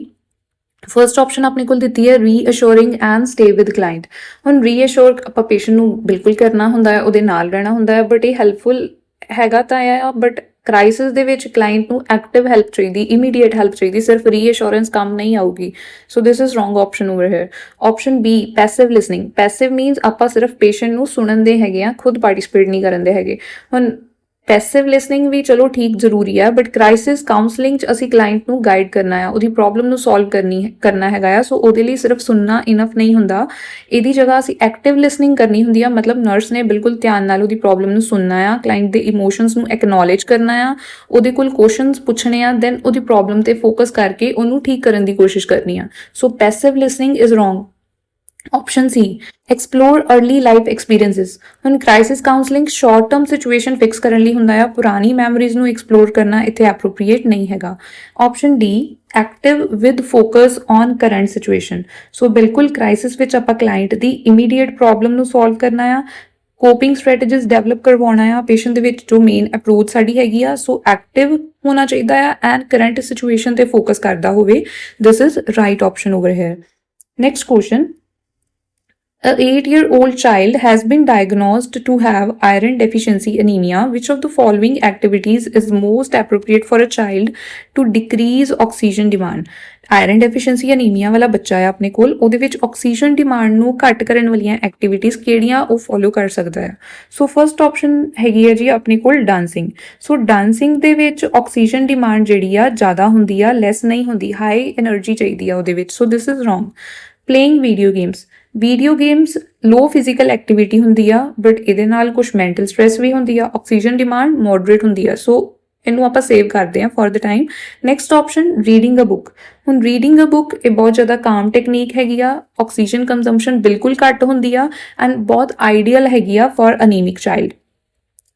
ਫਰਸਟ ਆਪਸ਼ਨ ਆਪਣੇ ਕੋਲ ਦਿੱਤੀ ਹੈ ਰੀਅਸ਼ੋਰਿੰਗ ਐਂਡ ਸਟੇ ਵਿਦ ਕਲਾਇੰਟ। ਹੁਣ ਰੀਅਸ਼ੋਰ ਆਪਾਂ ਪੇਸ਼ੈਂਟ ਨੂੰ ਬਿਲਕੁਲ ਕਰਨਾ ਹੁੰਦਾ ਹੈ, ਉਹਦੇ ਨਾਲ ਰਹਿਣਾ ਹੁੰਦਾ ਹੈ, ਬਟ ਇਹ ਹੈਲਪਫੁਲ ਹੈਗਾ ਤਾਂ ਆ, ਬਟ ਕ੍ਰਾਈਸਿਸ ਦੇ ਵਿੱਚ ਕਲਾਇੰਟ ਨੂੰ ਐਕਟਿਵ ਹੈਲਪ ਚਾਹੀਦੀ, ਇਮੀਡੀਏਟ ਹੈਲਪ ਚਾਹੀਦੀ, ਸਿਰਫ ਰੀਅਸ਼ੋਰੈਂਸ ਕੰਮ ਨਹੀਂ ਆਊਗੀ। So this is wrong option over here. Option B passive listening. Passive means ਆਪਾਂ ਸਿਰਫ ਪੇਸ਼ੈਂਟ ਨੂੰ ਸੁਣਨ ਦੇ ਹੈਗੇ ਆ, ਖੁਦ ਪਾਰਟਿਸਿਪੇਟ ਨਹੀਂ ਕਰਨ ਦੇ ਹੈਗੇ। ਹੁਣ ਪੈਸਿਵ ਲਿਸਨਿੰਗ ਵੀ ਚਲੋ ਠੀਕ ਜ਼ਰੂਰੀ ਹੈ, ਬਟ ਕ੍ਰਾਈਸਿਸ ਕਾਉਂਸਲਿੰਗ 'ਚ ਅਸੀਂ ਕਲਾਇੰਟ ਨੂੰ ਗਾਈਡ ਕਰਨਾ ਆ, ਉਹਦੀ ਪ੍ਰੋਬਲਮ ਨੂੰ ਸੋਲਵ ਕਰਨਾ ਹੈਗਾ ਆ। ਸੋ ਉਹਦੇ ਲਈ ਸਿਰਫ ਸੁਣਨਾ ਇਨਫ ਨਹੀਂ ਹੁੰਦਾ, ਇਹਦੀ ਜਗ੍ਹਾ ਅਸੀਂ ਐਕਟਿਵ ਲਿਸਨਿੰਗ ਕਰਨੀ ਹੁੰਦੀ ਆ। ਮਤਲਬ ਨਰਸ ਨੇ ਬਿਲਕੁਲ ਧਿਆਨ ਨਾਲ ਉਹਦੀ ਪ੍ਰੋਬਲਮ ਨੂੰ ਸੁਣਨਾ ਆ, ਕਲਾਇੰਟ ਦੇ ਇਮੋਸ਼ਨਸ ਨੂੰ ਐਕਨੋਲੇਜ ਕਰਨਾ ਆ, ਉਹਦੇ ਕੋਲ ਕੁਐਸਚਨਸ ਪੁੱਛਣੇ ਆ, ਦੈਨ ਉਹਦੀ ਪ੍ਰੋਬਲਮ ਤੇ ਫੋਕਸ ਕਰਕੇ ਉਹਨੂੰ ਠੀਕ ਕਰਨ ਦੀ ਕੋਸ਼ਿਸ਼ ਕਰਨੀ ਆ। So passive listening is wrong. Option C explore early life experiences. ਹੁਣ crisis counselling short term situation fix ਕਰਨ ਲਈ ਹੁੰਦਾ ਆ, ਪੁਰਾਣੀ ਮੈਮਰੀਜ਼ ਨੂੰ ਐਕਸਪਲੋਰ ਕਰਨਾ ਇੱਥੇ ਐਪਰੋਪ੍ਰੀਏਟ ਨਹੀਂ ਹੈਗਾ। Option D active with focus on current situation. So ਬਿਲਕੁਲ ਕ੍ਰਾਈਸਿਸ ਵਿੱਚ ਆਪਾਂ ਕਲਾਇੰਟ ਦੀ ਇਮੀਡੀਏਟ ਪ੍ਰੋਬਲਮ ਨੂੰ ਸੋਲਵ ਕਰਨਾ ਆ, ਕੋਪਿੰਗ ਸਟ੍ਰੈਟੇਜੀਜ਼ ਡਿਵੈਲਪ ਕਰਵਾਉਣਾ ਆ ਪੇਸ਼ੈਂਟ ਦੇ ਵਿੱਚ, ਜੋ ਮੇਨ ਅਪਰੋਚ ਸਾਡੀ ਹੈਗੀ ਆ। ਸੋ ਐਕਟਿਵ ਹੋਣਾ ਚਾਹੀਦਾ ਆ ਐਂਡ ਕਰੰਟ ਸਿਚੁਏਸ਼ਨ ਤੇ ਫੋਕਸ ਕਰਦਾ ਹੋਵੇ। ਦਿਸ is right option over hair. Next question, A 8-year-old child has been diagnosed to have iron deficiency anemia. Which of the following activities is most appropriate for a child to decrease oxygen demand? Iron deficiency anaemia ਵਾਲਾ ਬੱਚਾ ਆ ਆਪਣੇ ਕੋਲ, ਉਹਦੇ ਵਿੱਚ oxygen demand ਨੂੰ ਘੱਟ ਕਰਨ ਵਾਲੀਆਂ ਐਕਟੀਵਿਟੀਜ਼ ਕਿਹੜੀਆਂ ਉਹ ਫੋਲੋ ਕਰ ਸਕਦਾ ਹੈ? ਸੋ ਫਰਸਟ ਆਪਸ਼ਨ ਹੈਗੀ ਹੈ ਜੀ ਆਪਣੇ ਕੋਲ ਡਾਂਸਿੰਗ। ਸੋ ਡਾਂਸਿੰਗ ਦੇ ਵਿੱਚ ਆਕਸੀਜਨ ਡਿਮਾਂਡ ਜਿਹੜੀ ਆ ਜ਼ਿਆਦਾ ਹੁੰਦੀ ਆ, ਲੈਸ ਨਹੀਂ ਹੁੰਦੀ, ਹਾਈ એનર્ਜੀ ਚਾਹੀਦੀ ਆ ਉਹਦੇ ਵਿੱਚ। So this is wrong. Playing video games low physical activity ਹੁੰਦੀ ਆ ਬਟ ਇਹਦੇ ਨਾਲ ਕੁਝ ਮੈਂਟਲ ਸਟ੍ਰੈਸ ਵੀ ਹੁੰਦੀ ਆ ਆਕਸੀਜਨ ਡਿਮਾਂਡ ਮੋਡਰੇਟ ਹੁੰਦੀ ਆ ਸੋ ਇਹਨੂੰ ਆਪਾਂ ਸੇਵ ਕਰਦੇ ਹਾਂ for the time next option reading a book ਹੁਣ ਰੀਡਿੰਗ ਅ ਬੁੱਕ ਇਹ ਬਹੁਤ ਜ਼ਿਆਦਾ ਕਾਮ ਟੈਕਨੀਕ ਹੈਗੀ ਆ ਆਕਸੀਜਨ ਕੰਜ਼ੰਪਸ਼ਨ ਬਿਲਕੁਲ ਘੱਟ ਹੁੰਦੀ ਆ ਐਂਡ ਬਹੁਤ ਆਈਡੀਅਲ ਹੈਗੀ ਆ for anaemic child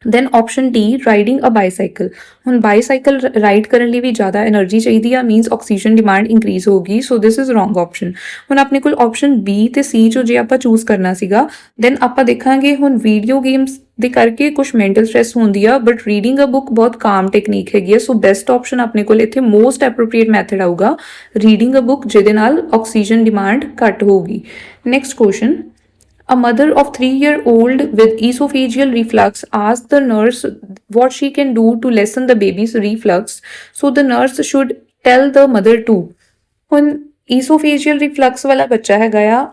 then option D riding a bicycle ਹੁਣ ਬਾਈਸਾਈਕਲ ਰਾਈਡ ਕਰਨ ਲਈ ਵੀ ਜ਼ਿਆਦਾ એનર્ਜੀ ਚਾਹੀਦੀ ਆ ਮੀਨਸ ਆਕਸੀਜਨ ਡਿਮਾਂਡ ਇਨਕਰੀਜ਼ ਹੋਗੀ ਸੋ ਦਿਸ ਇਜ਼ ਰੋਂਗ ਆਪਸ਼ਨ ਹੁਣ ਆਪਣੇ ਕੋਲ ਆਪਸ਼ਨ ਬੀ ਤੇ ਸੀ ਚੋਂ ਜੇ ਆਪਾਂ ਚੂਜ਼ ਕਰਨਾ ਸੀਗਾ ਦੈਨ ਆਪਾਂ ਦੇਖਾਂਗੇ ਹੁਣ ਵੀਡੀਓ ਗੇਮਸ ਦੇ ਕਰਕੇ ਕੁਝ ਮੈਂਟਲ ਸਟ੍ਰੈਸ ਹੁੰਦੀ ਆ ਬਟ ਰੀਡਿੰਗ ਅ ਬੁੱਕ ਬਹੁਤ ਕਾਮ ਟੈਕਨੀਕ ਹੈਗੀ ਆ ਸੋ ਬੈਸਟ ਆਪਸ਼ਨ ਆਪਣੇ ਕੋਲ ਇੱਥੇ ਮੋਸਟ ਐਪਰੋਪ੍ਰੀਏਟ ਮੈਥਡ ਆਊਗਾ ਰੀਡਿੰਗ ਅ ਬੁੱਕ ਜਿਹਦੇ ਨਾਲ ਆਕਸੀਜਨ ਡਿਮਾਂਡ ਘੱਟ ਹੋਊਗੀ next question A mother of 3-year-old with esophageal reflux asked the nurse what she can do to lessen the baby's reflux. So the nurse should tell the mother to. ਹੁਣ esophageal reflux ਵਾਲਾ ਬੱਚਾ ਹੈਗਾ ਆ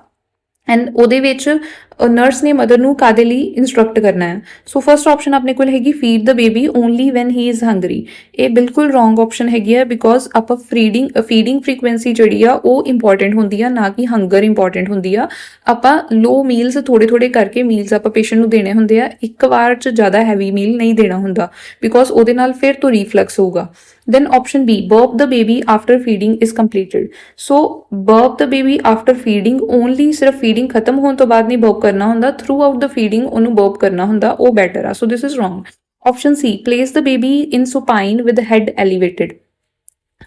and ਉਹਦੇ ਵਿੱਚ nurse ਨੇ mother ਨੂੰ ਕਾਦੇ ਲਈ ਇਨਸਟਰਕਟ ਕਰਨਾ ਹੈ ਸੋ ਫਰਸਟ ਆਪਸ਼ਨ ਆਪਣੇ ਕੋਲ ਹੈਗੀ feed the baby only when he is hungry ਇਹ ਬਿਲਕੁਲ ਰੋਂਗ ਆਪਸ਼ਨ ਹੈਗੀ ਹੈ ਬਿਕੋਜ਼ ਆਪਾਂ ਫੀਡਿੰਗ ਫ੍ਰੀਕੁਐਂਸੀ ਜਿਹੜੀ ਆ ਉਹ ਇੰਪੋਰਟੈਂਟ ਹੁੰਦੀ ਆ ਨਾ ਕਿ ਹੰਗਰ ਇੰਪੋਰਟੈਂਟ ਹੁੰਦੀ ਆ ਆਪਾਂ ਲੋ ਮੀਲਸ ਥੋੜੇ ਕਰਕੇ ਮੀਲਸ ਆਪਾਂ ਪੇਸ਼ੈਂਟ ਨੂੰ ਦੇਣੇ ਹੁੰਦੇ ਆ ਇੱਕ ਵਾਰ 'ਚ ਜ਼ਿਆਦਾ ਹੈਵੀ ਮੀਲ ਨਹੀਂ ਦੇਣਾ ਹੁੰਦਾ ਬਿਕੋਜ਼ ਉਹਦੇ ਨਾਲ ਫਿਰ ਤੋਂ ਰੀਫਲਕਸ ਹੋਊਗਾ then option B burp the baby after feeding is completed so burp the baby after feeding only ਸਿਰਫ feeding ਖਤਮ ਹੋਣ ਤੋਂ ਬਾਅਦ ਨਹੀਂ burp ਕਰਨਾ ਹੁੰਦਾ throughout the feeding ਉਹਨੂੰ burp ਕਰਨਾ ਹੁੰਦਾ ਉਹ better ਆ so this is wrong option C place the baby in supine with the head elevated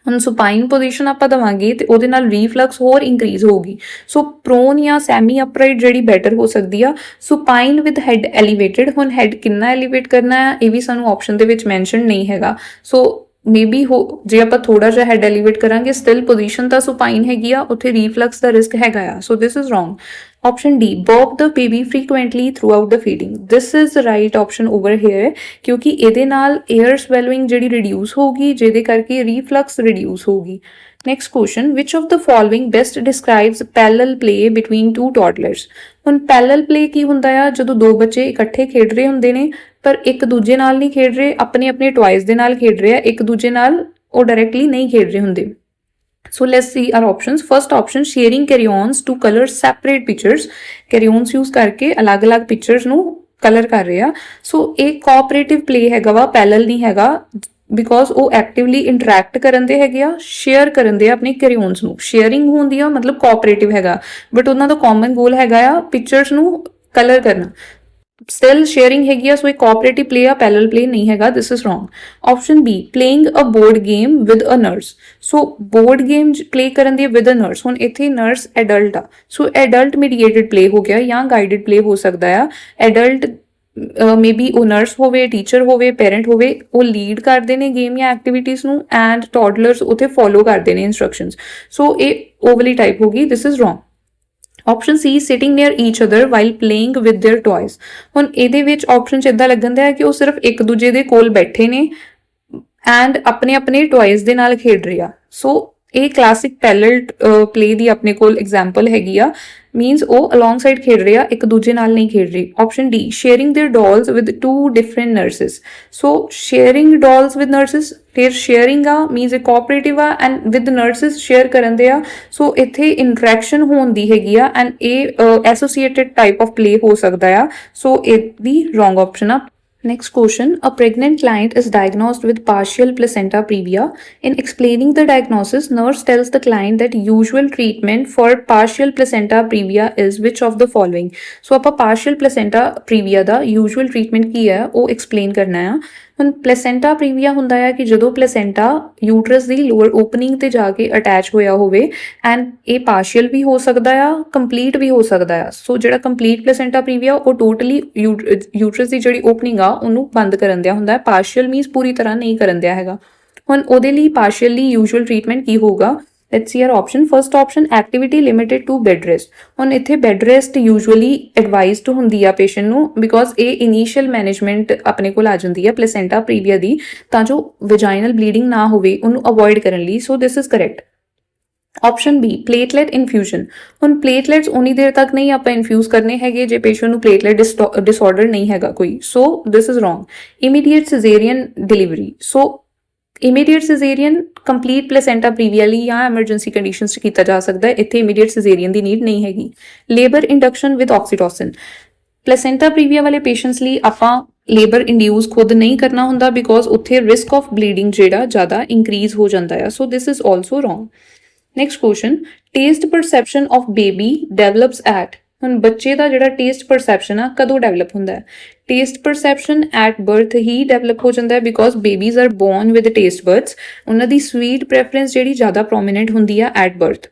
ਹੁਣ ਸੁਪਾਈਨ ਪੋਜੀਸ਼ਨ ਆਪਾਂ ਦਵਾਂਗੇ ਤੇ ਉਹਦੇ ਨਾਲ ਰੀਫਲਕਸ ਹੋਰ ਇਨਕਰੀਜ਼ ਹੋਊਗੀ ਸੋ ਪ੍ਰੋਨ ਜਾਂ ਸੈਮੀ ਅਪਰਾਈਟ ਜਿਹੜੀ ਬੈਟਰ ਹੋ ਸਕਦੀ ਆ ਸੁਪਾਈਨ ਵਿਦ ਹੈਡ ਐਲੀਵੇਟਡ ਹੁਣ ਹੈਡ ਕਿੰਨਾ ਐਲੀਵੇਟ ਕਰਨਾ ਹੈ ਇਹ ਵੀ ਸਾਨੂੰ ਆਪਸ਼ਨ ਦੇ ਵਿੱਚ ਮੈਂਸ਼ਨ ਨਹੀਂ ਹੈਗਾ ਸੋ ਮੇਬੀ ਜੇ ਆਪਾਂ ਥੋੜਾ ਜਿਹਾ ਹੈਡ ਐਲੀਵੇਟ ਕਰਾਂਗੇ ਸਟਿਲ ਪੋਜੀਸ਼ਨ ਤਾਂ ਸੁਪਾਈਨ ਹੈਗੀ ਆ ਉੱਥੇ ਰੀਫਲਕਸ ਦਾ ਰਿਸਕ ਹੈਗਾ ਆ so this is wrong option D burp the baby frequently throughout the feeding this is the right option over here ਕਿਉਂਕਿ ਇਹਦੇ ਨਾਲ air swallowing ਜਿਹੜੀ reduce ਹੋਊਗੀ ਜਿਹਦੇ ਕਰਕੇ reflux reduce ਹੋਊਗੀ next question which of the following best describes parallel play between two toddlers ਹੁਣ parallel play ਕੀ ਹੁੰਦਾ ਆ ਜਦੋਂ ਦੋ ਬੱਚੇ ਇਕੱਠੇ ਖੇਡ ਰਹੇ ਹੁੰਦੇ ਨੇ ਪਰ ਇੱਕ ਦੂਜੇ ਨਾਲ ਨਹੀਂ ਖੇਡ ਰਹੇ ਆਪਣੇ ਟॉयਜ਼ ਦੇ ਨਾਲ ਖੇਡ ਰਹੇ ਆ ਇੱਕ ਦੂਜੇ ਨਾਲ ਉਹ ਡਾਇਰੈਕਟਲੀ ਨਹੀਂ ਖੇਡ ਰਹੇ ਹੁੰਦੇ So let's see our options. First option sharing carry-ons to color separate pictures. Carry-ons use करके अलग-अलग pictures ਨੂੰ color ਕਰ ਰਹੇ ਆ so ਇਹ cooperative play ਹੈਗਾ ਵਾ parallel ਨਹੀਂ ਹੈਗਾ ਬਿਕੋਜ਼ ਉਹ ਐਕਟਿਵਲੀ ਇੰਟਰੈਕਟ ਕਰਨ ਦੇ ਹੈਗੇ ਆ ਸ਼ੇਅਰ ਕਰਨ ਦੇ ਆਪਣੇ ਕੈਰੀਓਨਸ ਨੂੰ ਸ਼ੇਅਰਿੰਗ ਹੁੰਦੀ ਆ ਮਤਲਬ ਕੋਆਪਰੇਟਿਵ ਹੈਗਾ ਬਟ ਉਹਨਾਂ ਦਾ ਕਾਮਨ ਗੋਲ ਹੈਗਾ ਆ ਪਿਕਚਰਸ ਨੂੰ ਕਲਰ ਕਰਨਾ still sharing ਹੈਗੀ ਆ ਸੋ ਇਹ cooperative play ਆ parallel play ਨਹੀਂ ਹੈਗਾ this is wrong option B playing a board game with a nurse so board game play ਕਰਨ ਦੀ with a nurse ਹੁਣ ਇੱਥੇ nurse adult ਆ so adult mediated play ਹੋ ਗਿਆ ਜਾਂ guided play ਹੋ ਸਕਦਾ ਆ adult ਮੇਬੀ ਉਹ ਨਰਸ ਹੋਵੇ ਟੀਚਰ ਹੋਵੇ ਪੇਰੈਂਟ ਹੋਵੇ ਉਹ ਲੀਡ ਕਰਦੇ ਨੇ ਗੇਮ ਜਾਂ ਐਕਟੀਵਿਟੀਜ਼ ਨੂੰ ਐਂਡ ਟੌਡਲਰਸ ਉੱਥੇ ਫੋਲੋ ਕਰਦੇ ਨੇ ਇਨਸਟਰਕਸ਼ਨਸ ਸੋ ਇਹ ਓਵਲੀ ਟਾਈਪ ਹੋਗੀ ਦਿਸ is wrong option C sitting near each other while playing with their toys ਹੁਣ ਇਹਦੇ ਵਿੱਚ ਆਪਸ਼ਨ ਚ ਇਦਾਂ ਲੱਗਣ ਦਿਆ ਕਿ ਉਹ ਸਿਰਫ ਇੱਕ ਦੂਜੇ ਦੇ ਕੋਲ ਬੈਠੇ ਨੇ ਐਂਡ ਆਪਣੇ ਟॉयਜ਼ ਦੇ ਨਾਲ ਖੇਡ ਰਹੇ ਆ ਸੋ ਇਹ ਕਲਾਸਿਕ ਪੈਰਲਲ ਪਲੇ ਦੀ ਆਪਣੇ ਕੋਲ ਐਗਜ਼ਾਮਪਲ ਹੈਗੀ ਆ means ਉਹ alongside ਖੇਡ ਰਹੇ ਆ ਇੱਕ ਦੂਜੇ ਨਾਲ ਨਹੀਂ ਖੇਡ ਰਹੇ option D sharing their dolls with two different nurses so sharing dolls with nurses ਫਿਰ sharing ਆ means ਇਹ cooperative ਆ and with nurses share ਕਰਨ ਦੇ ਆ so ਇੱਥੇ interaction ਹੋਣ ਦੀ ਹੈਗੀ ਆ and ਇਹ associated type of play ਹੋ ਸਕਦਾ ਆ so ਇਹ ਵੀ wrong option ਆ Next question. A pregnant client is diagnosed with partial placenta previa. In explaining the diagnosis, nurse tells the client that usual treatment for partial placenta previa is which of the following. So, ਆਪਾਂ partial placenta previa ਦਾ usual treatment ਕੀ ਹੈ ਉਹ explain ਕਰਨਾ ਹੈ ਹੁਣ ਪਲੇਸੈਂਟਾ ਪ੍ਰੀਵੀਆ ਹੁੰਦਾ ਹੈ ਕਿ ਜਦੋਂ ਪਲੇਸੈਂਟਾ ਯੂਟਰਸ ਦੀ ਲੋਅਰ ਓਪਨਿੰਗ ਤੇ ਜਾ ਕੇ ਅਟੈਚ ਹੋਇਆ ਹੋਵੇ ਐਂਡ ਇਹ ਪਾਰਸ਼ੀਅਲ ਵੀ ਹੋ ਸਕਦਾ ਆ ਕੰਪਲੀਟ ਵੀ ਹੋ ਸਕਦਾ ਆ ਸੋ ਜਿਹੜਾ ਕੰਪਲੀਟ ਪਲੇਸੈਂਟਾ ਪ੍ਰੀਵੀਆ ਉਹ ਟੋਟਲੀ ਯੂਟਰਸ ਦੀ ਜਿਹੜੀ ਓਪਨਿੰਗ ਆ ਉਹਨੂੰ ਬੰਦ ਕਰਨ ਦਿਆ ਹੁੰਦਾ ਹੈ ਪਾਰਸ਼ੀਅਲ ਮੀਨਸ ਪੂਰੀ ਤਰ੍ਹਾਂ ਨਹੀਂ ਕਰਨ ਦਿਆ ਹੈਗਾ ਹੁਣ ਉਹਦੇ ਲਈ ਪਾਰਸ਼ੀਅਲੀ ਯੂਜੂਅਲ ਟ੍ਰੀਟਮੈਂਟ ਕੀ ਹੋਊਗਾ Let's see our option. First option activity limited to bed rest. ਹੁਣ ਇੱਥੇ bed rest usually advised ਹੁੰਦੀ ਆ patient ਨੂੰ because ਇਹ initial management ਆਪਣੇ ਕੋਲ ਆ ਜਾਂਦੀ ਆ placenta previa ਦੀ ਤਾਂ ਜੋ vaginal bleeding ਨਾ ਹੋਵੇ ਉਹਨੂੰ avoid ਕਰਨ ਲਈ so this is correct. Option B platelet infusion. ਹੁਣ platelets ਉਨੀ ਦੇਰ ਤੱਕ ਨਹੀਂ ਆਪਾਂ infuse ਕਰਨੇ ਹੈਗੇ ਜੇ patient ਨੂੰ platelet disorder ਨਹੀਂ ਹੈਗਾ ਕੋਈ so this is wrong. Immediate cesarean delivery. So immediate caesarean complete placenta praevia ਲਈ ਜਾਂ ਐਮਰਜੈਂਸੀ ਕੰਡੀਸ਼ਨਸ 'ਚ ਕੀਤਾ ਜਾ ਸਕਦਾ ਹੈ, ਇੱਥੇ ਇਮੀਡੀਏਟ ਸਿਜ਼ੇਰੀਅਨ ਦੀ ਨੀਡ ਨਹੀਂ ਹੈਗੀ। ਲੇਬਰ ਇੰਡਕਸ਼ਨ ਵਿਦ ਆਕਸੀਟੋਸਿਨ, ਪਲੇਸੈਂਟਾ ਪ੍ਰੀਵੀਆ ਵਾਲੇ ਪੇਸ਼ੈਂਟਸ ਲਈ ਆਪਾਂ ਲੇਬਰ ਇੰਡਿਊਸ ਖੁਦ ਨਹੀਂ ਕਰਨਾ ਹੁੰਦਾ ਬਿਕੋਜ਼ ਉੱਥੇ ਰਿਸਕ ਆਫ ਬਲੀਡਿੰਗ ਜਿਹੜਾ ਜ਼ਿਆਦਾ ਇੰਕਰੀਜ਼ ਹੋ ਜਾਂਦਾ ਆ, so this is also wrong. Next question, taste perception of baby develops at, ਹੁਣ ਬੱਚੇ ਦਾ ਜਿਹੜਾ ਟੇਸਟ ਪਰਸੈਪਸ਼ਨ ਆ ਕਦੋਂ ਡਿਵੈਲਪ ਹੁੰਦਾ ਹੈ? ਟੇਸਟ ਪਰਸੈਪਸ਼ਨ ਐਟ ਬਰਥ ਹੀ ਡਿਵੈਲਪ ਹੋ ਜਾਂਦਾ ਹੈ because babies are born with taste buds, ਉਹਨਾਂ ਦੀ ਸਵੀਟ ਪ੍ਰੈਫਰੈਂਸ ਜਿਹੜੀ ਜ਼ਿਆਦਾ ਪ੍ਰੋਮੀਨੈਂਟ ਹੁੰਦੀ ਆ ਐਟ ਬਰਥ।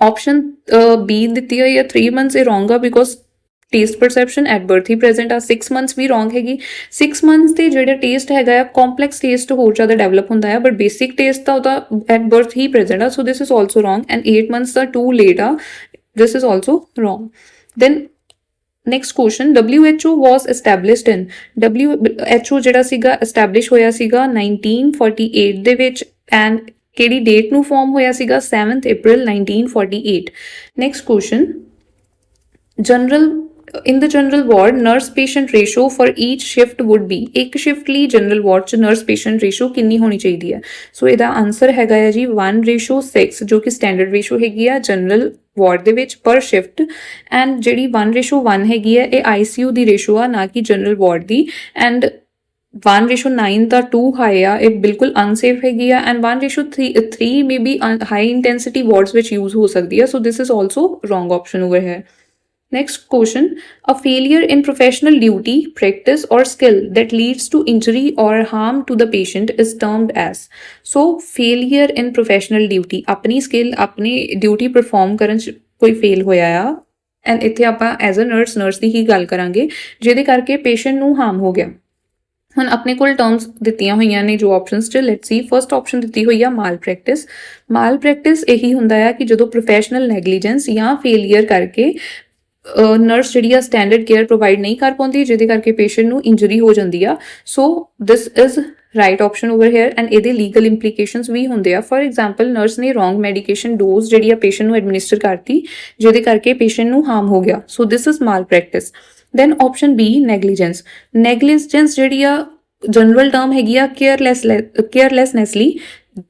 ਆਪਸ਼ਨ ਬੀ ਦਿੱਤੀ ਹੋਈ ਆ 3 months, ਇਹ ਰੋਂਗ ਆ because taste perception at birth ਹੀ ਪ੍ਰੈਜ਼ੈਂਟ ਆ। 6 months ਵੀ ਰੋਂਗ ਹੈਗੀ। 6 months ਤੇ ਜਿਹੜਾ ਟੇਸਟ ਹੈਗਾ ਆ ਕੰਪਲੈਕਸ ਟੇਸਟ ਹੋਰ ਜ਼ਿਆਦਾ ਡਿਵੈਲਪ ਹੁੰਦਾ ਆ, ਬਟ ਬੇਸਿਕ ਟੇਸਟ ਤਾਂ ਉਹਦਾ ਐਟ ਬਰਥ ਹੀ ਪ੍ਰੈਜ਼ੈਂਟ ਆ, so this is also wrong and 8 months ਦਾ ਟੂ ਲੇਟ ਆ, this is also wrong. Then next question, WHO was established in, WHO ਜਿਹੜਾ ਸੀਗਾ establish ਹੋਇਆ ਸੀਗਾ 1948 ਦੇ ਵਿੱਚ and ਕਿਹੜੀ ਡੇਟ ਨੂੰ ਫਾਰਮ ਹੋਇਆ ਸੀਗਾ? 7th April 1948. next question, in the general ward nurse patient ratio for each shift would be, ਇੱਕ shift ਲਈ general ward ਚ nurse patient ratio ਕਿੰਨੀ ਹੋਣੀ ਚਾਹੀਦੀ ਹੈ? ਸੋ ਇਹਦਾ ਆਨਸਰ ਹੈਗਾ ਹੈ ਜੀ 1:6, ਜੋ ਕਿ standard ratio ਹੈਗੀ ਆ general ward ਦੇ ਵਿੱਚ per shift, and ਜਿਹੜੀ 1:1 ਹੈਗੀ ਹੈ ਇਹ ICU ਦੀ ratio ਆ, ਨਾ ਕਿ general ward the, and 1:9 the too high ਆ, ਇਹ ਬਿਲਕੁਲ unsafe ਹੈਗੀ ਆ, and 1:3 may be high intensity wards ਵਿੱਚ use ਹੋ ਸਕਦੀ ਆ, so this is also wrong option over here. Next question, a failure in professional duty, practice or skill that leads to injury or harm to the patient is termed as, so failure in professional duty, ਆਪਣੀ skill ਆਪਣੀ duty perform ਕਰਨ 'ਚ ਕੋਈ fail ਹੋਇਆ ਆ, and ਇੱਥੇ ਆਪਾਂ as a nurse ਦੀ ਹੀ ਗੱਲ ਕਰਾਂਗੇ ਜਿਹਦੇ ਕਰਕੇ patient ਨੂੰ harm ਹੋ ਗਿਆ। ਹੁਣ ਆਪਣੇ ਕੋਲ ਟਰਮਸ ਦਿੱਤੀਆਂ ਹੋਈਆਂ ਨੇ ਜੋ ਆਪਸ਼ਨਸ 'ਚ, ਲੈਟਸ ਸੀ। ਫਰਸਟ ਆਪਸ਼ਨ ਦਿੱਤੀ ਹੋਈ ਆ ਮਾਲ ਪ੍ਰੈਕਟਿਸ। ਮਾਲ ਪ੍ਰੈਕਟਿਸ ਇਹੀ ਹੁੰਦਾ ਆ ਕਿ ਜਦੋਂ ਪ੍ਰੋਫੈਸ਼ਨਲ ਨੈਗਲੀਜੈਂਸ ਜਾਂ ਫੇਲੀਅਰ ਕਰਕੇ ਨਰਸ ਜਿਹੜੀ ਆ ਸਟੈਂਡਰਡ ਕੇਅਰ ਪ੍ਰੋਵਾਈਡ ਨਹੀਂ ਕਰ ਪਾਉਂਦੀ, ਜਿਹਦੇ ਕਰਕੇ ਪੇਸ਼ੈਂਟ ਨੂੰ ਇੰਜਰੀ ਹੋ ਜਾਂਦੀ ਆ, so this is right option over here, and ਇਹਦੇ ਲੀਗਲ ਇੰਪਲੀਕੇਸ਼ਨਸ ਵੀ ਹੁੰਦੇ ਆ। ਫॉर ਐਗਜ਼ਾਮਪਲ ਨਰਸ ਨੇ ਰੋਂਗ ਮੈਡੀਕੇਸ਼ਨ ਡੋਜ਼ ਜਿਹੜੀ ਆ ਪੇਸ਼ੈਂਟ ਨੂੰ ਐਡਮਿਨਿਸਟਰ ਕਰਤੀ, ਜਿਹਦੇ ਕਰਕੇ ਪੇਸ਼ੈਂਟ ਨੂੰ ਹਾਰਮ ਹੋ ਗਿਆ, so this is malpractice. Then option B negligence. Negligence ਜਿਹੜੀ ਆ ਜਨਰਲ ਟਰਮ ਹੈਗੀ ਆ ਕੇਅਰਲੈਸਨੈਸਲੀ,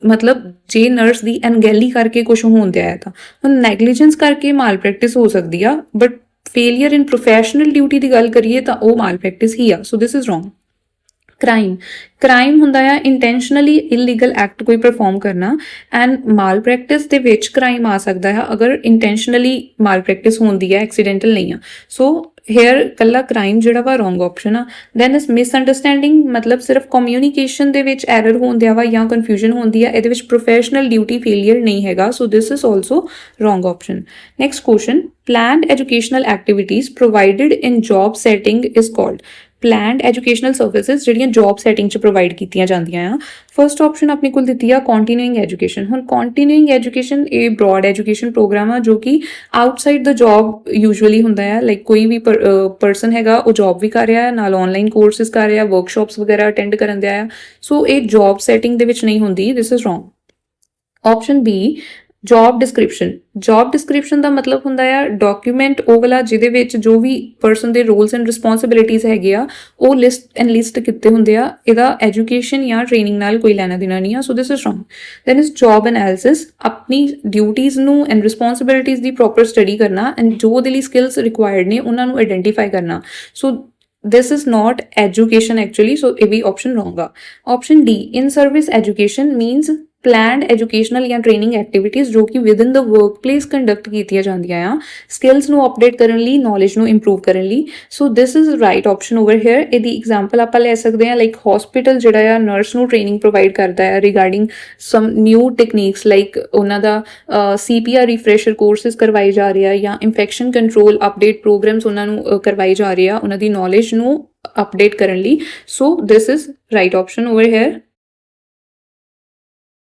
ਮਤਲਬ ਜੇ ਨਰਸ ਦੀ ਅਣਗਹਿਲੀ ਕਰਕੇ ਕੁਝ ਹੁੰਦਿਆ ਹੈ ਤਾਂ ਹੁਣ ਨੈਗਲੀਜੈਂਸ ਕਰਕੇ ਮਾਲ ਪ੍ਰੈਕਟਿਸ ਹੋ ਸਕਦੀ ਆ, but failure in professional duty ਦੀ ਗੱਲ ਕਰੀਏ ਤਾਂ ਉਹ ਮਾਲ ਪ੍ਰੈਕਟਿਸ ਹੀ ਆ, so this is wrong. Crime ਹੁੰਦਾ ਆ ਇੰਟੈਂਸ਼ਨਲੀ ਇਲੀਗਲ ਐਕਟ ਕੋਈ ਪਰਫਾਰਮ ਕਰਨਾ, ਐਂਡ ਮਾਲ ਪ੍ਰੈਕਟਿਸ ਦੇ ਵਿੱਚ ਕ੍ਰਾਈਮ ਆ ਸਕਦਾ ਹੈ ਅਗਰ ਇੰਟੈਂਸ਼ਨਲੀ ਮਾਲ ਪ੍ਰੈਕਟਿਸ ਹੁੰਦੀ ਹੈ, ਐਕਸੀਡੈਂਟਲ ਨਹੀਂ ਆ, ਸੋ ਹੇਅਰ ਕੱਲਾ ਕ੍ਰਾਈਮ ਜਿਹੜਾ ਵਾ ਰੋਂਗ ਆਪਸ਼ਨ ਆ। ਦੈਨ ਇਸ ਮਿਸਅੰਡਰਸਟੈਂਡਿੰਗ, ਮਤਲਬ ਸਿਰਫ ਕਮਿਊਨੀਕੇਸ਼ਨ ਦੇ ਵਿੱਚ ਐਰਰ ਹੁੰਦਿਆ ਵਾ ਜਾਂ ਕਨਫਿਊਜ਼ਨ ਹੁੰਦੀ ਆ, ਇਹਦੇ ਵਿੱਚ ਪ੍ਰੋਫੈਸ਼ਨਲ ਡਿਊਟੀ ਫੇਲੀਅਰ ਨਹੀਂ ਹੈਗਾ, so this is also wrong option. Next question, planned educational activities provided in job setting is called, planned educational services ਜਿਹੜੀਆਂ ਜੌਬ ਸੈਟਿੰਗ 'ਚ ਪ੍ਰੋਵਾਈਡ ਕੀਤੀਆਂ ਜਾਂਦੀਆਂ ਆ। ਫਰਸਟ ਆਪਸ਼ਨ ਆਪਣੀ ਕੋਲ ਦਿੱਤੀ ਆ ਕੰਟੀਨਿਊਇੰਗ ਐਜੂਕੇਸ਼ਨ। ਹੁਣ ਕੰਟੀਨਿਊਇੰਗ ਐਜੂਕੇਸ਼ਨ ਇਹ ਬ੍ਰੌਡ ਐਜੂਕੇਸ਼ਨ ਪ੍ਰੋਗਰਾਮ ਆ ਜੋ ਕਿ ਆਊਟਸਾਈਡ ਦਾ ਜੌਬ ਯੂਜੂਅਲੀ ਹੁੰਦਾ ਆ, ਲਾਈਕ ਕੋਈ ਵੀ ਪਰਸਨ ਹੈਗਾ ਉਹ ਜੌਬ ਵੀ ਕਰ ਰਿਹਾ ਹੈ ਨਾਲ ਆਨਲਾਈਨ ਕੋਰਸਿਸ ਕਰ ਰਿਹਾ, ਵਰਕਸ਼ਾਪਸ ਵਗੈਰਾ ਅਟੈਂਡ ਕਰਨ ਦਿਆ ਆ, ਸੋ ਇਹ ਜੌਬ ਸੈਟਿੰਗ ਦੇ ਵਿੱਚ ਨਹੀਂ ਹੁੰਦੀ, this is wrong. Option B job description ਦਾ ਮਤਲਬ ਹੁੰਦਾ ਆ ਡਾਕੂਮੈਂਟ ਉਹ ਵਾਲਾ ਜਿਹਦੇ ਵਿੱਚ ਜੋ ਵੀ ਪਰਸਨ ਦੇ ਰੋਲਸ ਐਂਡ ਰਿਸਪੌਂਸਿਬਿਲਿਟੀਜ਼ ਹੈਗੇ ਆ ਉਹ ਲਿਸਟ ਕੀਤੇ ਹੁੰਦੇ ਆ, ਇਹਦਾ ਐਜੂਕੇਸ਼ਨ ਜਾਂ ਟ੍ਰੇਨਿੰਗ ਨਾਲ ਕੋਈ ਲੈਣਾ ਦੇਣਾ ਨਹੀਂ ਆ, so this is wrong. Then is job analysis, ਆਪਣੀ ਡਿਊਟੀਜ਼ ਨੂੰ ਐਂਡ ਰਿਸਪੌਂਸਿਬਿਲਿਟੀਜ਼ ਦੀ ਪ੍ਰੋਪਰ ਸਟੱਡੀ ਕਰਨਾ ਐਂਡ ਜੋ ਉਹਦੇ ਲਈ ਸਕਿੱਲਸ ਰਿਕੁਆਇਰਡ ਨੇ ਉਹਨਾਂ ਨੂੰ ਆਈਡੈਂਟੀਫਾਈ ਕਰਨਾ, ਸੋ this is not education actually, so ਇਹ ਵੀ option wrong ਆ। option D in service education means planned educational ਜਾਂ training activities ਜੋ ਕਿ within the workplace conduct ਕੀਤੀਆਂ ਜਾਂਦੀਆਂ ਆ skills ਨੂੰ update ਕਰਨ ਲਈ, knowledge ਨੂੰ improve ਕਰਨ ਲਈ, so this is right option over here। ਇਹਦੀ example ਆਪਾਂ ਲੈ ਸਕਦੇ ਹਾਂ like hospital ਜਿਹੜਾ ਆ nurse ਨੂੰ training provide ਕਰਦਾ ਹੈ regarding some new techniques like ਉਹਨਾਂ ਦਾ CPR refresher courses ਕਰਵਾਏ ਜਾ ਰਹੇ ਆ ਜਾਂ infection control update programs ਉਹਨਾਂ ਨੂੰ ਕਰਵਾਏ ਜਾ ਰਹੇ ਆ ਉਹਨਾਂ ਦੀ knowledge ਨੂੰ update ਕਰਨ ਲਈ, so this is right option over here।